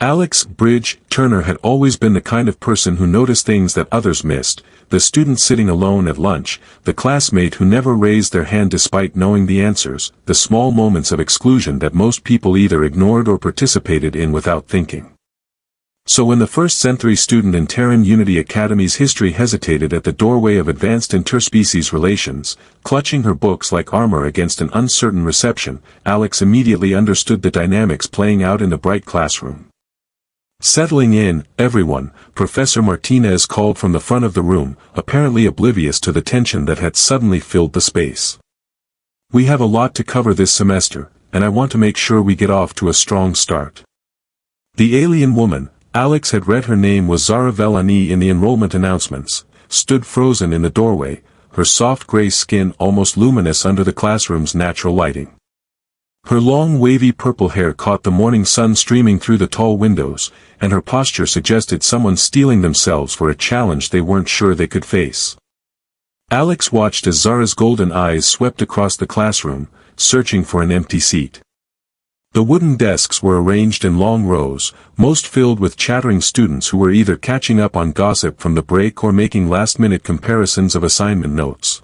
Alex Bridge Turner had always been the kind of person who noticed things that others missed, the student sitting alone at lunch, the classmate who never raised their hand despite knowing the answers, the small moments of exclusion that most people either ignored or participated in without thinking. So when the first-century student in Terran Unity Academy's history hesitated at the doorway of advanced interspecies relations, clutching her books like armor against an uncertain reception, Alex immediately understood the dynamics playing out in the bright classroom. Settling in, everyone, Professor Martinez called from the front of the room, apparently oblivious to the tension that had suddenly filled the space. We have a lot to cover this semester, and I want to make sure we get off to a strong start. The alien woman, Alex had read her name was Zara Vellani in the enrollment announcements, stood frozen in the doorway, her soft gray skin almost luminous under the classroom's natural lighting. Her long wavy purple hair caught the morning sun streaming through the tall windows, and her posture suggested someone steeling themselves for a challenge they weren't sure they could face. Alex watched as Zara's golden eyes swept across the classroom, searching for an empty seat. The wooden desks were arranged in long rows, most filled with chattering students who were either catching up on gossip from the break or making last-minute comparisons of assignment notes.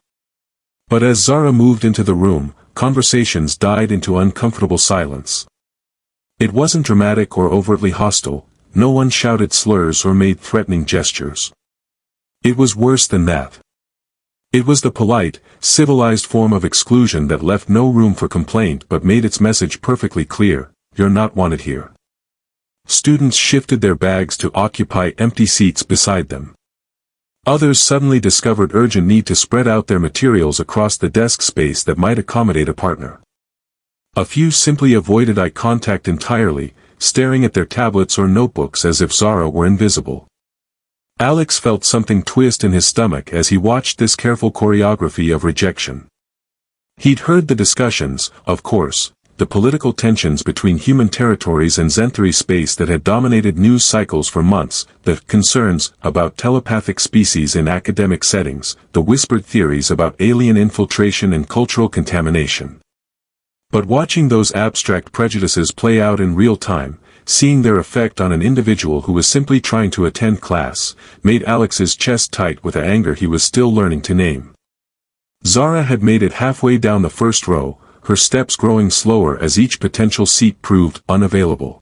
But as Zara moved into the room, conversations died into uncomfortable silence. It wasn't dramatic or overtly hostile, no one shouted slurs or made threatening gestures. It was worse than that. It was the polite, civilized form of exclusion that left no room for complaint but made its message perfectly clear: you're not wanted here. Students shifted their bags to occupy empty seats beside them. Others suddenly discovered urgent need to spread out their materials across the desk space that might accommodate a partner. A few simply avoided eye contact entirely, staring at their tablets or notebooks as if Zara were invisible. Alex felt something twist in his stomach as he watched this careful choreography of rejection. He'd heard the discussions, of course, the political tensions between human territories and Zenthari space that had dominated news cycles for months, the concerns about telepathic species in academic settings, the whispered theories about alien infiltration and cultural contamination. But watching those abstract prejudices play out in real time, seeing their effect on an individual who was simply trying to attend class, made Alex's chest tight with the anger he was still learning to name. Zara had made it halfway down the first row, her steps growing slower as each potential seat proved unavailable.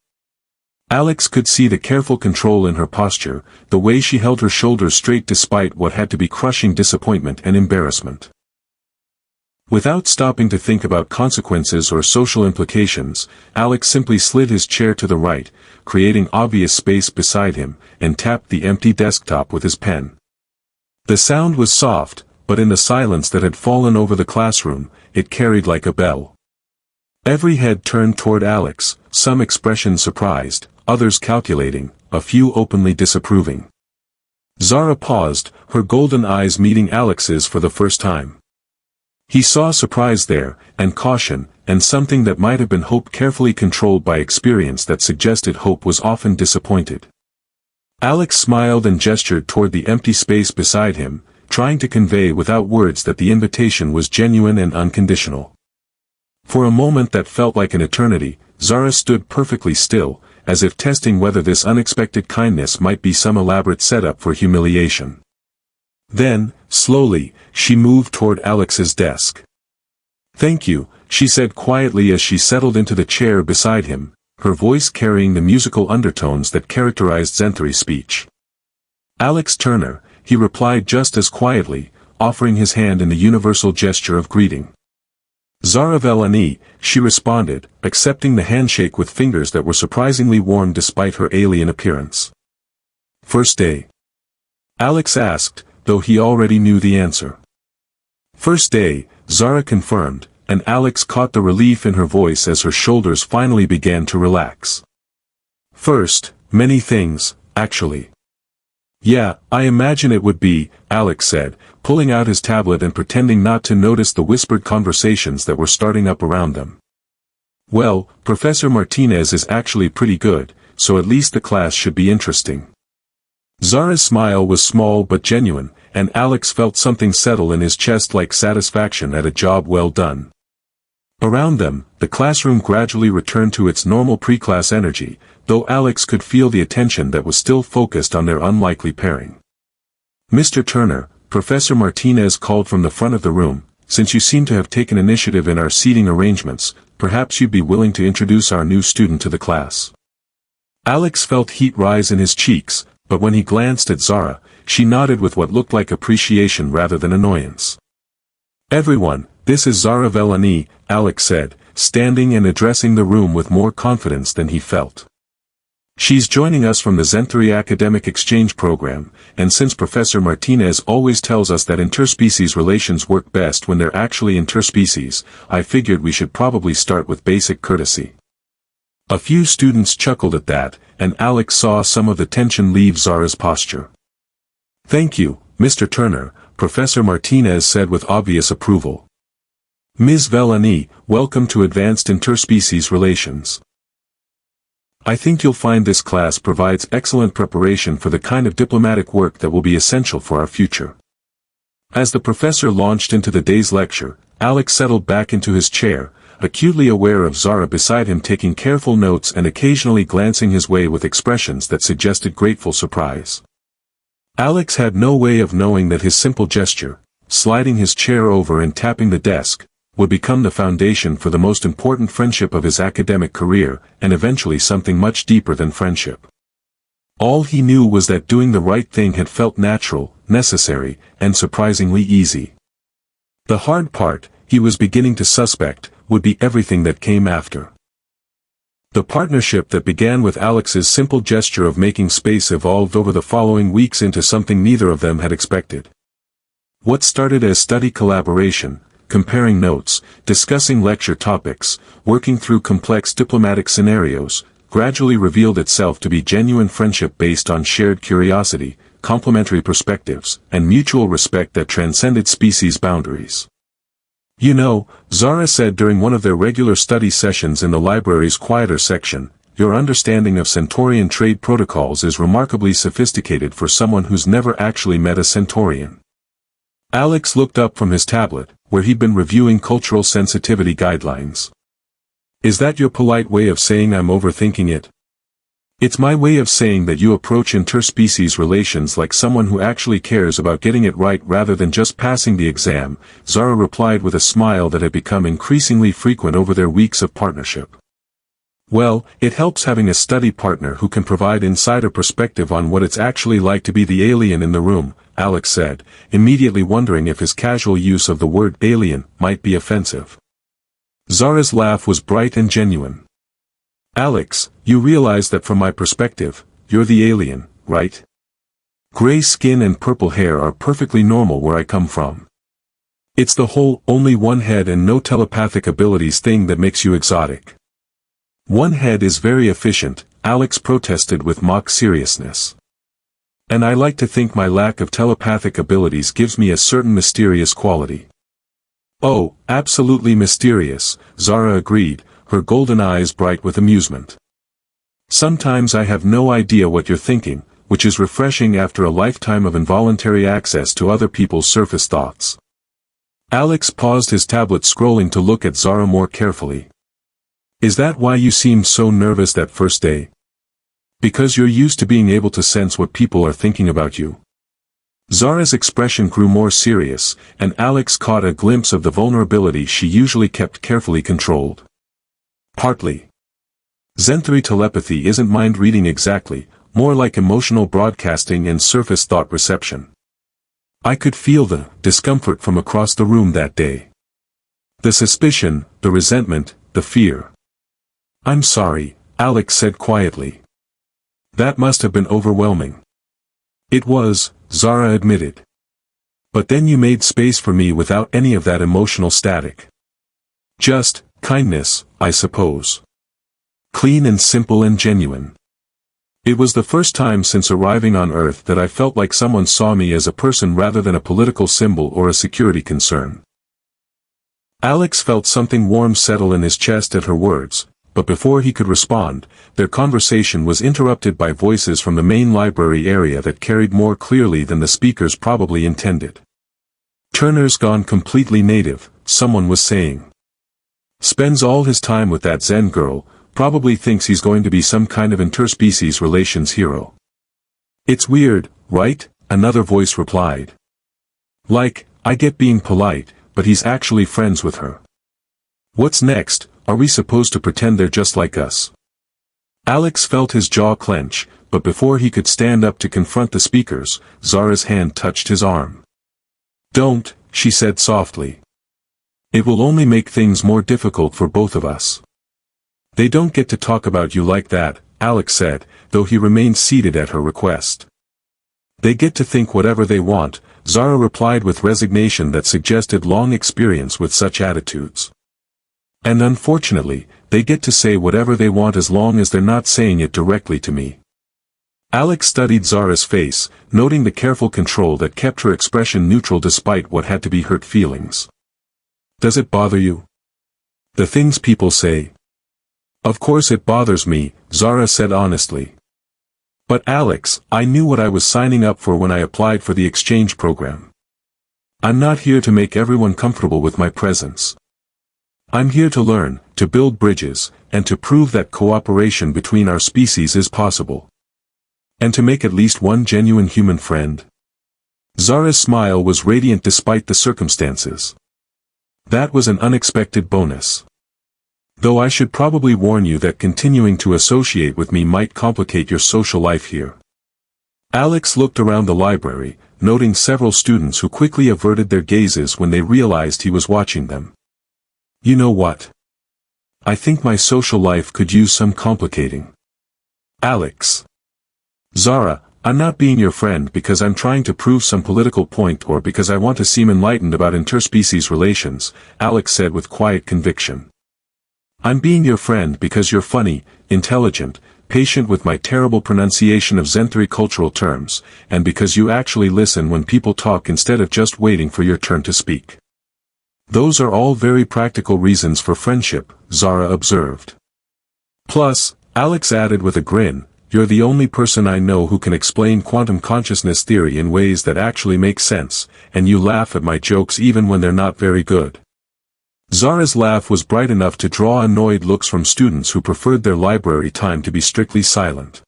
Alex could see the careful control in her posture, the way she held her shoulders straight despite what had to be crushing disappointment and embarrassment. Without stopping to think about consequences or social implications, Alex simply slid his chair to the right, creating obvious space beside him, and tapped the empty desktop with his pen. The sound was soft, but in the silence that had fallen over the classroom, it carried like a bell. Every head turned toward Alex, some expression surprised, others calculating, a few openly disapproving. Zara paused, her golden eyes meeting Alex's for the first time. He saw surprise there, and caution, and something that might have been hope carefully controlled by experience that suggested hope was often disappointed. Alex smiled and gestured toward the empty space beside him, trying to convey without words that the invitation was genuine and unconditional. For a moment that felt like an eternity, Zara stood perfectly still, as if testing whether this unexpected kindness might be some elaborate setup for humiliation. Then, slowly, she moved toward Alex's desk. "Thank you," she said quietly as she settled into the chair beside him, her voice carrying the musical undertones that characterized Zenthari speech. "Alex Turner," he replied just as quietly, offering his hand in the universal gesture of greeting. "Zara Vellani," she responded, accepting the handshake with fingers that were surprisingly warm despite her alien appearance. "First day?" Alex asked, though he already knew the answer. "First day," Zara confirmed, and Alex caught the relief in her voice as her shoulders finally began to relax. "First, many things, actually." "Yeah, I imagine it would be," Alex said, pulling out his tablet and pretending not to notice the whispered conversations that were starting up around them. "Well, Professor Martinez is actually pretty good, so at least the class should be interesting." Zara's smile was small but genuine, and Alex felt something settle in his chest like satisfaction at a job well done. Around them, the classroom gradually returned to its normal pre-class energy, though Alex could feel the attention that was still focused on their unlikely pairing. "Mr. Turner," Professor Martinez called from the front of the room, "since you seem to have taken initiative in our seating arrangements, perhaps you'd be willing to introduce our new student to the class." Alex felt heat rise in his cheeks, but when he glanced at Zara, she nodded with what looked like appreciation rather than annoyance. "Everyone, this is Zara Velani," Alex said, standing and addressing the room with more confidence than he felt. "She's joining us from the Zenthari Academic Exchange Program, and since Professor Martinez always tells us that interspecies relations work best when they're actually interspecies, I figured we should probably start with basic courtesy." A few students chuckled at that, and Alex saw some of the tension leave Zara's posture. "Thank you, Mr. Turner," Professor Martinez said with obvious approval. "Ms. Velani, welcome to Advanced Interspecies Relations. I think you'll find this class provides excellent preparation for the kind of diplomatic work that will be essential for our future." As the professor launched into the day's lecture, Alex settled back into his chair, acutely aware of Zara beside him taking careful notes and occasionally glancing his way with expressions that suggested grateful surprise. Alex had no way of knowing that his simple gesture, sliding his chair over and tapping the desk, would become the foundation for the most important friendship of his academic career, and eventually something much deeper than friendship. All he knew was that doing the right thing had felt natural, necessary, and surprisingly easy. The hard part, he was beginning to suspect, would be everything that came after. The partnership that began with Alex's simple gesture of making space evolved over the following weeks into something neither of them had expected. What started as study collaboration, comparing notes, discussing lecture topics, working through complex diplomatic scenarios, gradually revealed itself to be genuine friendship based on shared curiosity, complementary perspectives, and mutual respect that transcended species boundaries. "You know," Zara said during one of their regular study sessions in the library's quieter section, "your understanding of Centaurian trade protocols is remarkably sophisticated for someone who's never actually met a Centaurian." Alex looked up from his tablet, where he'd been reviewing cultural sensitivity guidelines. "Is that your polite way of saying I'm overthinking it?" "It's my way of saying that you approach interspecies relations like someone who actually cares about getting it right rather than just passing the exam," Zara replied with a smile that had become increasingly frequent over their weeks of partnership. "Well, it helps having a study partner who can provide insider perspective on what it's actually like to be the alien in the room," Alex said, immediately wondering if his casual use of the word alien might be offensive. Zara's laugh was bright and genuine. "Alex, you realize that from my perspective, you're the alien, right? Gray skin and purple hair are perfectly normal where I come from. It's the whole only one head and no telepathic abilities thing that makes you exotic." "One head is very efficient," Alex protested with mock seriousness. "And I like to think my lack of telepathic abilities gives me a certain mysterious quality." "Oh, absolutely mysterious," Zara agreed, her golden eyes bright with amusement. "Sometimes I have no idea what you're thinking, which is refreshing after a lifetime of involuntary access to other people's surface thoughts." Alex paused his tablet scrolling to look at Zara more carefully. "Is that why you seemed so nervous that first day? Because you're used to being able to sense what people are thinking about you?" Zara's expression grew more serious, and Alex caught a glimpse of the vulnerability she usually kept carefully controlled. "Partly. Zenthari telepathy isn't mind reading exactly, more like emotional broadcasting and surface thought reception. I could feel the discomfort from across the room that day. The suspicion, the resentment, the fear." "I'm sorry," Alex said quietly. "That must have been overwhelming." "It was," Zara admitted. "But then you made space for me without any of that emotional static. Just kindness, I suppose. Clean and simple and genuine. It was the first time since arriving on Earth that I felt like someone saw me as a person rather than a political symbol or a security concern." Alex felt something warm settle in his chest at her words, but before he could respond, their conversation was interrupted by voices from the main library area that carried more clearly than the speakers probably intended. "Turner's gone completely native," someone was saying. "Spends all his time with that Zen girl, probably thinks he's going to be some kind of interspecies relations hero. It's weird, right? Another voice replied. Like, I get being polite, but he's actually friends with her. What's next? Are we supposed to pretend they're just like us? Alex felt his jaw clench, but before he could stand up to confront the speakers, Zara's hand touched his arm. Don't, she said softly. It will only make things more difficult for both of us. They don't get to talk about you like that, Alex said, though he remained seated at her request. They get to think whatever they want, Zara replied with resignation that suggested long experience with such attitudes. And unfortunately, they get to say whatever they want as long as they're not saying it directly to me. Alex studied Zara's face, noting the careful control that kept her expression neutral despite what had to be hurt feelings. Does it bother you? The things people say? Of course it bothers me, Zara said honestly. But Alex, I knew what I was signing up for when I applied for the exchange program. I'm not here to make everyone comfortable with my presence. I'm here to learn, to build bridges, and to prove that cooperation between our species is possible. And to make at least one genuine human friend. Zara's smile was radiant despite the circumstances. That was an unexpected bonus. Though I should probably warn you that continuing to associate with me might complicate your social life here. Alex looked around the library, noting several students who quickly averted their gazes when they realized he was watching them. You know what? I think my social life could use some complicating. Alex. Zara, I'm not being your friend because I'm trying to prove some political point or because I want to seem enlightened about interspecies relations, Alex said with quiet conviction. I'm being your friend because you're funny, intelligent, patient with my terrible pronunciation of Zenthri cultural terms, and because you actually listen when people talk instead of just waiting for your turn to speak. Those are all very practical reasons for friendship, Zara observed. Plus, Alex added with a grin, you're the only person I know who can explain quantum consciousness theory in ways that actually make sense, and you laugh at my jokes even when they're not very good. Zara's laugh was bright enough to draw annoyed looks from students who preferred their library time to be strictly silent.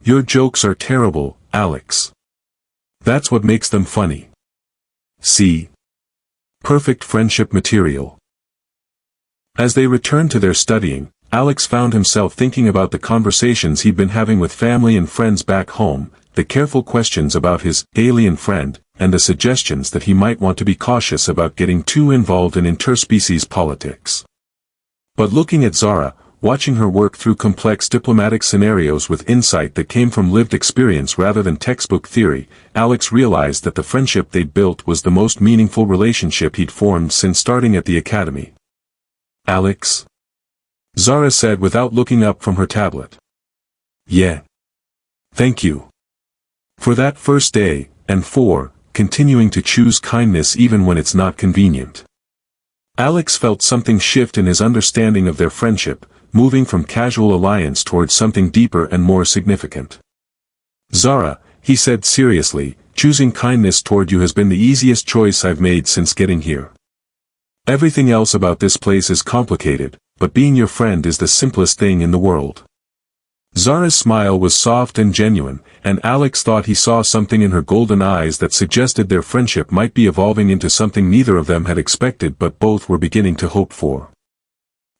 Your jokes are terrible, Alex. That's what makes them funny. See? Perfect friendship material. As they returned to their studying, Alex found himself thinking about the conversations he'd been having with family and friends back home, the careful questions about his alien friend, and the suggestions that he might want to be cautious about getting too involved in interspecies politics. But looking at Zara, watching her work through complex diplomatic scenarios with insight that came from lived experience rather than textbook theory, Alex realized that the friendship they'd built was the most meaningful relationship he'd formed since starting at the academy. Alex? Zara said without looking up from her tablet. Yeah. Thank you. For that first day, and for continuing to choose kindness even when it's not convenient. Alex felt something shift in his understanding of their friendship, moving from casual alliance towards something deeper and more significant. Zara, he said seriously, choosing kindness toward you has been the easiest choice I've made since getting here. Everything else about this place is complicated, but being your friend is the simplest thing in the world. Zara's smile was soft and genuine, and Alex thought he saw something in her golden eyes that suggested their friendship might be evolving into something neither of them had expected but both were beginning to hope for.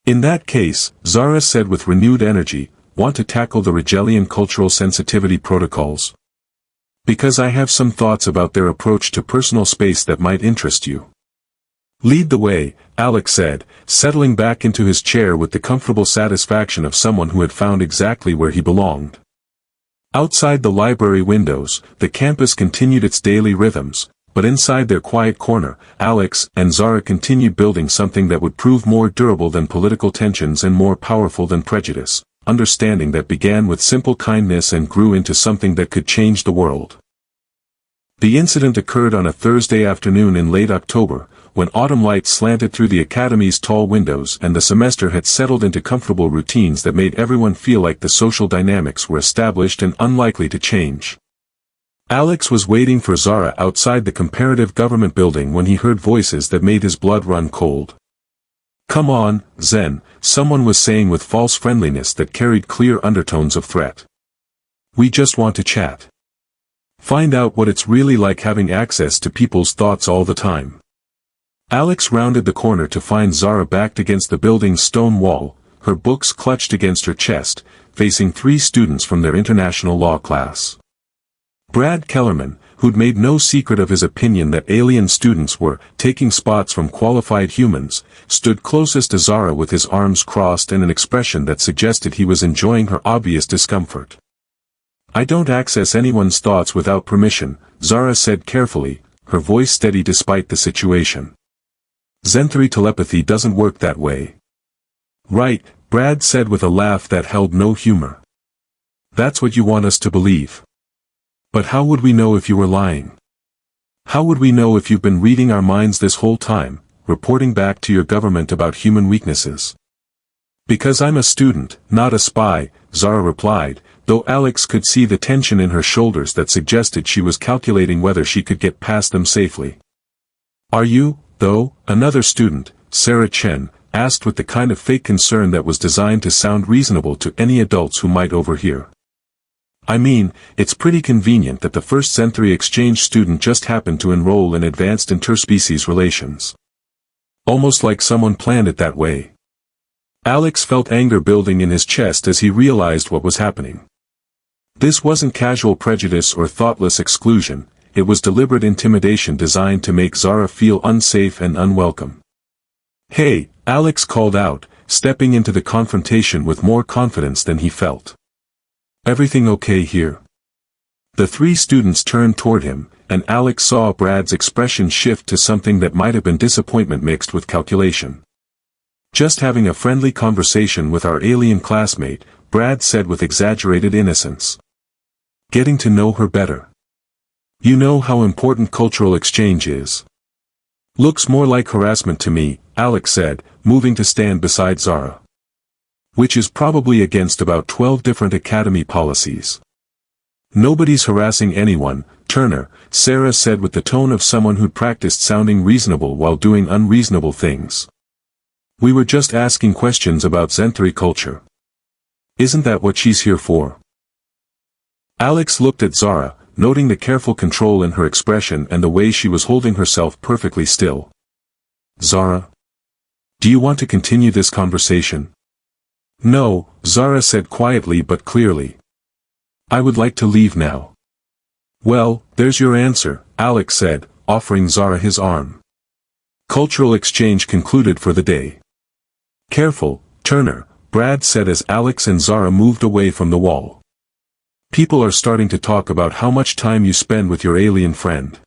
In that case, Zara said with renewed energy, want to tackle the Regelian cultural sensitivity protocols? Because I have some thoughts about their approach to personal space that might interest you. Lead the way, Alex said, settling back into his chair with the comfortable satisfaction of someone who had found exactly where he belonged. Outside the library windows, the campus continued its daily rhythms, but inside their quiet corner, Alex and Zara continued building something that would prove more durable than political tensions and more powerful than prejudice, understanding that began with simple kindness and grew into something that could change the world. The incident occurred on a Thursday afternoon in late October, when autumn light slanted through the academy's tall windows and the semester had settled into comfortable routines that made everyone feel like the social dynamics were established and unlikely to change. Alex was waiting for Zara outside the comparative government building when he heard voices that made his blood run cold. Come on, Zen, someone was saying with false friendliness that carried clear undertones of threat. We just want to chat. Find out what it's really like having access to people's thoughts all the time. Alex rounded the corner to find Zara backed against the building's stone wall, her books clutched against her chest, facing 3 students from their international law class. Brad Kellerman, who'd made no secret of his opinion that alien students were taking spots from qualified humans, stood closest to Zara with his arms crossed and an expression that suggested he was enjoying her obvious discomfort. I don't access anyone's thoughts without permission, Zara said carefully, her voice steady despite the situation. Zenthary telepathy doesn't work that way. Right, Brad said with a laugh that held no humor. That's what you want us to believe. But how would we know if you were lying? How would we know if you've been reading our minds this whole time, reporting back to your government about human weaknesses? Because I'm a student, not a spy, Zara replied, though Alex could see the tension in her shoulders that suggested she was calculating whether she could get past them safely. Are you, though? Another student, Sarah Chen, asked with the kind of fake concern that was designed to sound reasonable to any adults who might overhear. I mean, it's pretty convenient that the first Zenthary exchange student just happened to enroll in advanced interspecies relations. Almost like someone planned it that way. Alex felt anger building in his chest as he realized what was happening. This wasn't casual prejudice or thoughtless exclusion, it was deliberate intimidation designed to make Zara feel unsafe and unwelcome. Hey, Alex called out, stepping into the confrontation with more confidence than he felt. Everything okay here? The 3 students turned toward him, and Alex saw Brad's expression shift to something that might have been disappointment mixed with calculation. Just having a friendly conversation with our alien classmate, Brad said with exaggerated innocence. Getting to know her better. You know how important cultural exchange is. Looks more like harassment to me, Alex said, moving to stand beside Zara. Which is probably against about 12 different academy policies. Nobody's harassing anyone, Turner, Sarah said with the tone of someone who'd practiced sounding reasonable while doing unreasonable things. We were just asking questions about Zenthary culture. Isn't that what she's here for? Alex looked at Zara, noting the careful control in her expression and the way she was holding herself perfectly still. Zara? Do you want to continue this conversation? No, Zara said quietly but clearly. I would like to leave now. Well, there's your answer, Alex said, offering Zara his arm. Cultural exchange concluded for the day. Careful, Turner, Brad said as Alex and Zara moved away from the wall. People are starting to talk about how much time you spend with your alien friend.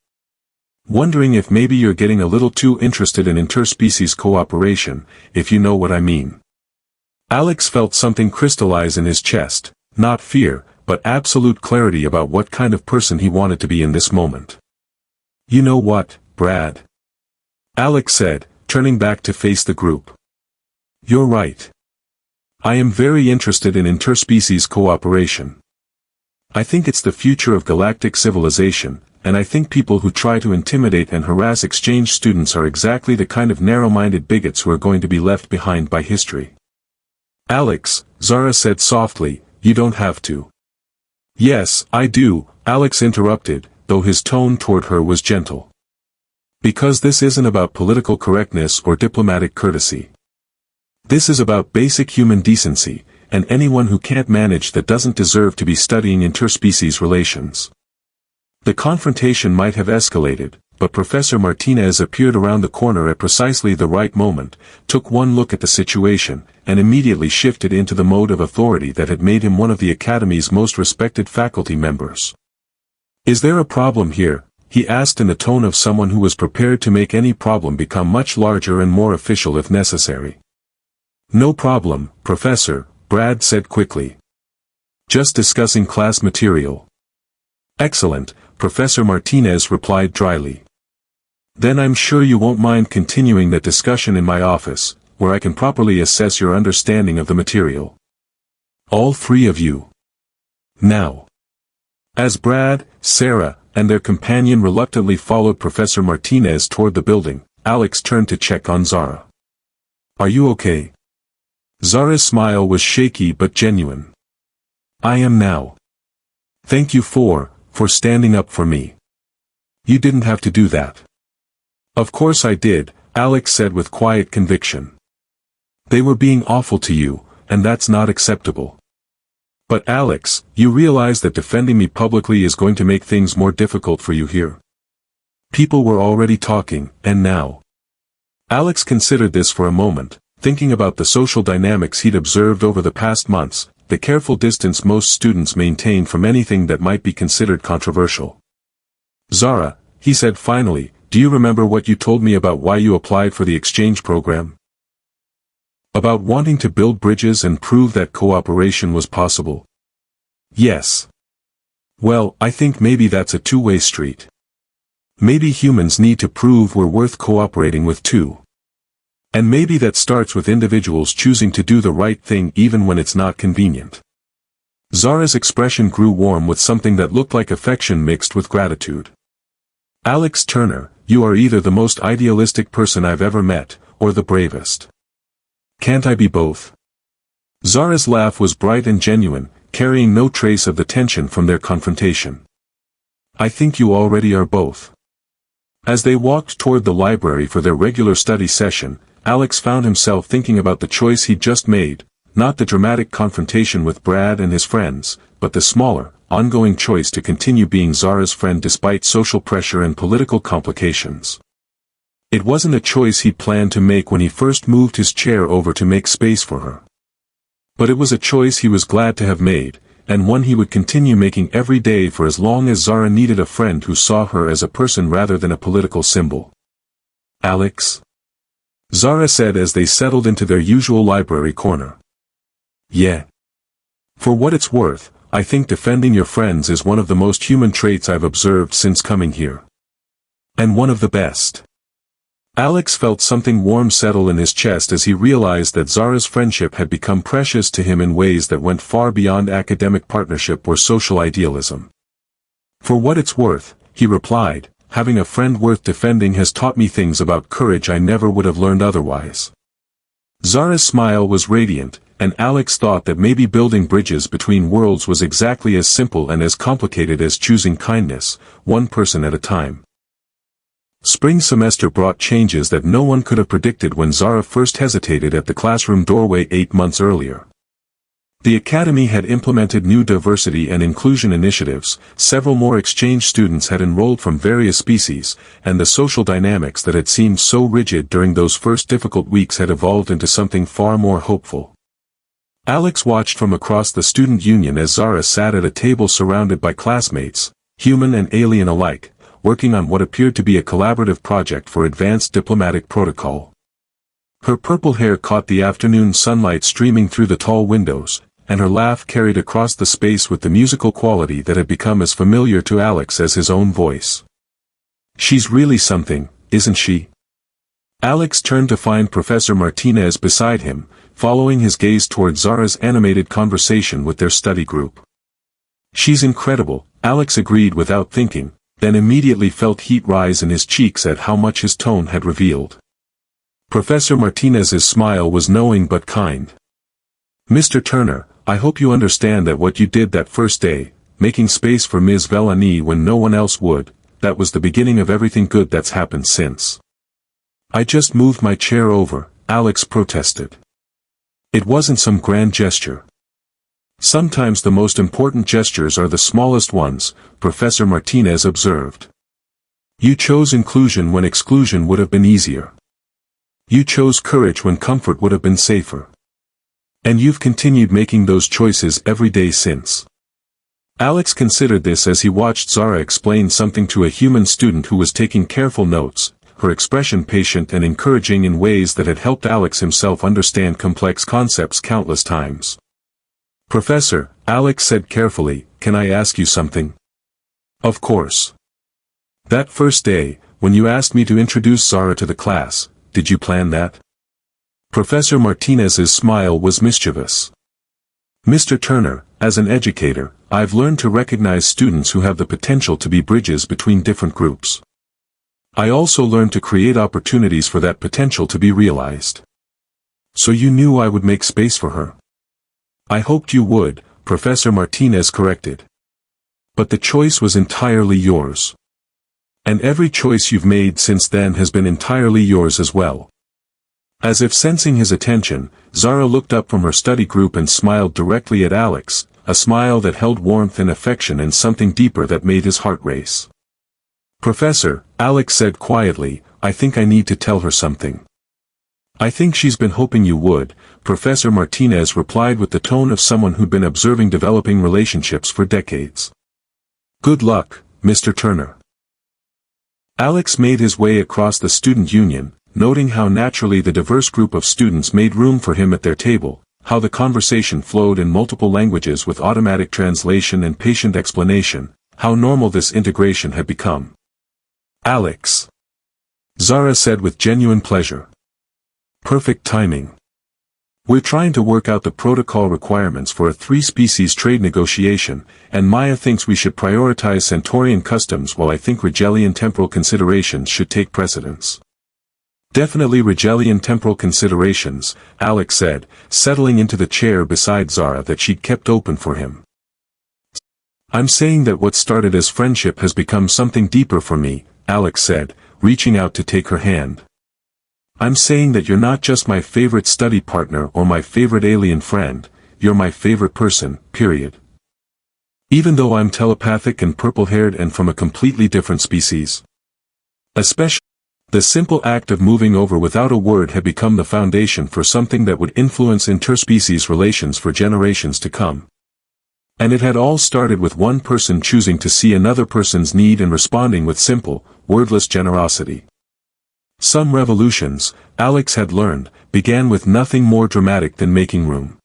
Wondering if maybe you're getting a little too interested in interspecies cooperation, if you know what I mean. Alex felt something crystallize in his chest, not fear, but absolute clarity about what kind of person he wanted to be in this moment. You know what, Brad? Alex said, turning back to face the group. You're right. I am very interested in interspecies cooperation. I think it's the future of galactic civilization, and I think people who try to intimidate and harass exchange students are exactly the kind of narrow-minded bigots who are going to be left behind by history. Alex, Zara said softly, you don't have to. Yes, I do, Alex interrupted, though his tone toward her was gentle. Because this isn't about political correctness or diplomatic courtesy. This is about basic human decency, and anyone who can't manage that doesn't deserve to be studying interspecies relations. The confrontation might have escalated, but Professor Martinez appeared around the corner at precisely the right moment, took one look at the situation, and immediately shifted into the mode of authority that had made him one of the Academy's most respected faculty members. Is there a problem here? He asked in the tone of someone who was prepared to make any problem become much larger and more official if necessary. No problem, Professor, Brad said quickly. Just discussing class material. Excellent, Professor Martinez replied dryly. Then I'm sure you won't mind continuing that discussion in my office, where I can properly assess your understanding of the material. All 3 of you. Now. As Brad, Sarah, and their companion reluctantly followed Professor Martinez toward the building, Alex turned to check on Zara. Are you okay? Zara's smile was shaky but genuine. I am now. Thank you for standing up for me. You didn't have to do that. Of course I did, Alex said with quiet conviction. They were being awful to you, and that's not acceptable. But Alex, you realize that defending me publicly is going to make things more difficult for you here. People were already talking, and now. Alex considered this for a moment, thinking about the social dynamics he'd observed over the past months, the careful distance most students maintain from anything that might be considered controversial. Zara, he said finally, do you remember what you told me about why you applied for the exchange program? About wanting to build bridges and prove that cooperation was possible? Yes. Well, I think maybe that's a two-way street. Maybe humans need to prove we're worth cooperating with too. And maybe that starts with individuals choosing to do the right thing even when it's not convenient. Zara's expression grew warm with something that looked like affection mixed with gratitude. Alex Turner, you are either the most idealistic person I've ever met, or the bravest. Can't I be both? Zara's laugh was bright and genuine, carrying no trace of the tension from their confrontation. I think you already are both. As they walked toward the library for their regular study session, Alex found himself thinking about the choice he'd just made, not the dramatic confrontation with Brad and his friends, but the smaller, ongoing choice to continue being Zara's friend despite social pressure and political complications. It wasn't a choice he'd planned to make when he first moved his chair over to make space for her. But it was a choice he was glad to have made, and one he would continue making every day for as long as Zara needed a friend who saw her as a person rather than a political symbol. Alex? Zara said as they settled into their usual library corner. Yeah. For what it's worth, I think defending your friends is one of the most human traits I've observed since coming here. And one of the best. Alex felt something warm settle in his chest as he realized that Zara's friendship had become precious to him in ways that went far beyond academic partnership or social idealism. For what it's worth, he replied, having a friend worth defending has taught me things about courage I never would have learned otherwise. Zara's smile was radiant, and Alex thought that maybe building bridges between worlds was exactly as simple and as complicated as choosing kindness, one person at a time. Spring semester brought changes that no one could have predicted when Zara first hesitated at the classroom doorway 8 months earlier. The academy had implemented new diversity and inclusion initiatives, several more exchange students had enrolled from various species, and the social dynamics that had seemed so rigid during those first difficult weeks had evolved into something far more hopeful. Alex watched from across the student union as Zara sat at a table surrounded by classmates, human and alien alike, working on what appeared to be a collaborative project for advanced diplomatic protocol. Her purple hair caught the afternoon sunlight streaming through the tall windows, and her laugh carried across the space with the musical quality that had become as familiar to Alex as his own voice. She's really something, isn't she? Alex turned to find Professor Martinez beside him, following his gaze toward Zara's animated conversation with their study group. She's incredible, Alex agreed without thinking, then immediately felt heat rise in his cheeks at how much his tone had revealed. Professor Martinez's smile was knowing but kind. Mr. Turner, I hope you understand that what you did that first day, making space for Ms. Vellani when no one else would, that was the beginning of everything good that's happened since. I just moved my chair over, Alex protested. It wasn't some grand gesture. Sometimes the most important gestures are the smallest ones, Professor Martinez observed. You chose inclusion when exclusion would have been easier. You chose courage when comfort would have been safer. And you've continued making those choices every day since. Alex considered this as he watched Zara explain something to a human student who was taking careful notes, her expression patient and encouraging in ways that had helped Alex himself understand complex concepts countless times. Professor, Alex said carefully, can I ask you something? Of course. That first day, when you asked me to introduce Zara to the class, did you plan that? Professor Martinez's smile was mischievous. Mr. Turner, as an educator, I've learned to recognize students who have the potential to be bridges between different groups. I also learned to create opportunities for that potential to be realized. So you knew I would make space for her. I hoped you would, Professor Martinez corrected. But the choice was entirely yours. And every choice you've made since then has been entirely yours as well. As if sensing his attention, Zara looked up from her study group and smiled directly at Alex, a smile that held warmth and affection and something deeper that made his heart race. Professor, Alex said quietly, I think I need to tell her something. I think she's been hoping you would, Professor Martinez replied with the tone of someone who'd been observing developing relationships for decades. Good luck, Mr. Turner. Alex made his way across the student union, noting how naturally the diverse group of students made room for him at their table, how the conversation flowed in multiple languages with automatic translation and patient explanation, how normal this integration had become. Alex. Zara said with genuine pleasure. Perfect timing. We're trying to work out the protocol requirements for a 3-species trade negotiation, and Maya thinks we should prioritize Centaurian customs while I think Regellian temporal considerations should take precedence. Definitely Regellian temporal considerations, Alex said, settling into the chair beside Zara that she'd kept open for him. I'm saying that what started as friendship has become something deeper for me, Alex said, reaching out to take her hand. I'm saying that you're not just my favorite study partner or my favorite alien friend, you're my favorite person, period. Even though I'm telepathic and purple-haired and from a completely different species. Especially, the simple act of moving over without a word had become the foundation for something that would influence interspecies relations for generations to come. And it had all started with one person choosing to see another person's need and responding with simple, wordless generosity. Some revolutions, Alex had learned, began with nothing more dramatic than making room.